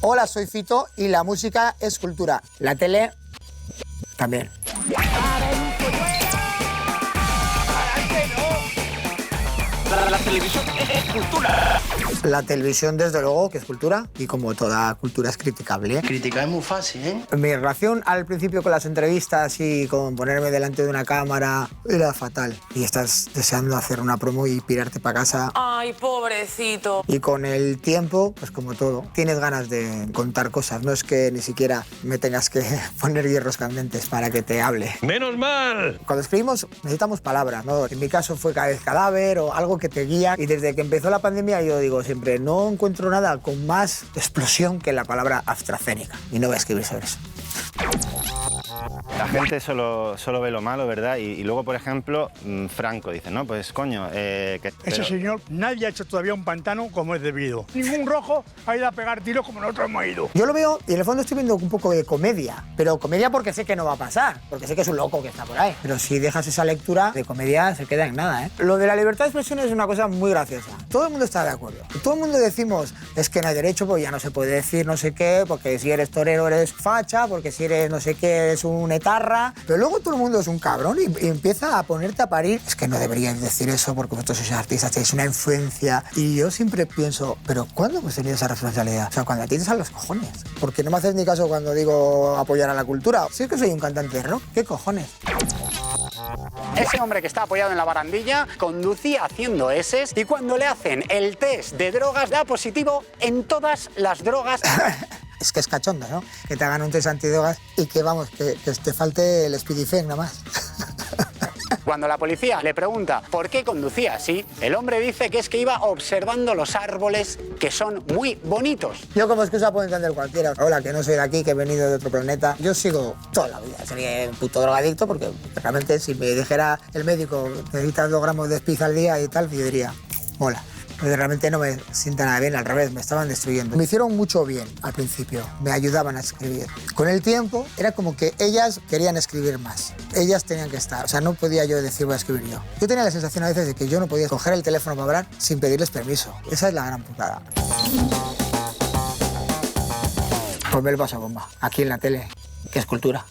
Hola, soy Fito y la música es cultura. La tele también. La televisión es cultura. La televisión, desde luego, que es cultura, y como toda cultura es criticable. Criticar es muy fácil, ¿eh? Mi relación al principio con las entrevistas y con ponerme delante de una cámara era fatal. Y estás deseando hacer una promo y pirarte para casa. Ay, pobrecito. Y con el tiempo, pues como todo, tienes ganas de contar cosas. No es que ni siquiera me tengas que poner hierros candentes para que te hable. ¡Menos mal! Cuando escribimos necesitamos palabras, ¿no? En mi caso fue Cada vez cadáver o algo que te guía. Y desde que empezó la pandemia yo digo siempre, no encuentro nada con más explosión que la palabra AstraZeneca. Y no voy a escribir sobre eso. La gente solo ve lo malo, ¿verdad? Y luego, por ejemplo, Franco dice, no, pues coño... Ese señor, nadie ha hecho todavía un pantano como es debido. Ningún rojo ha ido a pegar tiros como nosotros hemos ido. Yo lo veo y en el fondo estoy viendo un poco de comedia. Pero comedia porque sé que no va a pasar, porque sé que es un loco que está por ahí. Pero si dejas esa lectura de comedia se queda en nada, ¿eh? Lo de la libertad de expresión es una cosa muy graciosa. Todo el mundo está de acuerdo. Todo el mundo decimos, es que no hay derecho, porque ya no se puede decir no sé qué, porque si eres torero eres facha, porque si eres no sé qué eres un etarra. Pero luego todo el mundo es un cabrón y empieza a ponerte a parir. Es que no deberíais decir eso porque vosotros sois artistas, tenéis una influencia. Y yo siempre pienso, ¿pero cuándo hemos tenido esa responsabilidad? O sea, cuando la tienes a los cojones. Porque no me haces ni caso cuando digo apoyar a la cultura. Si es que soy un cantante de rock, ¿qué cojones? Ese hombre que está apoyado en la barandilla conducía haciendo eses y cuando le hacen el test de drogas da positivo en todas las drogas. Es que es cachondo, ¿no? Que te hagan un test antidrogas y que, vamos, que te falte el Speedifen nada más. Cuando la policía le pregunta por qué conducía así, el hombre dice que es que iba observando los árboles que son muy bonitos. Yo como excusa puedo entender cualquiera. Hola, que no soy de aquí, que he venido de otro planeta. Yo sigo toda la vida. Sería un puto drogadicto porque realmente si me dijera el médico necesitas 2 gramos de speed al día y tal, yo diría, mola. Pero realmente no me sienta nada bien, al revés, me estaban destruyendo. Me hicieron mucho bien al principio, me ayudaban a escribir. Con el tiempo era como que ellas querían escribir más, ellas tenían que estar, o sea, no podía yo decir voy a escribir yo. Yo tenía la sensación a veces de que yo no podía coger el teléfono para hablar sin pedirles permiso. Esa es la gran putada. Ponme el vaso a bomba, aquí en la tele, que es cultura.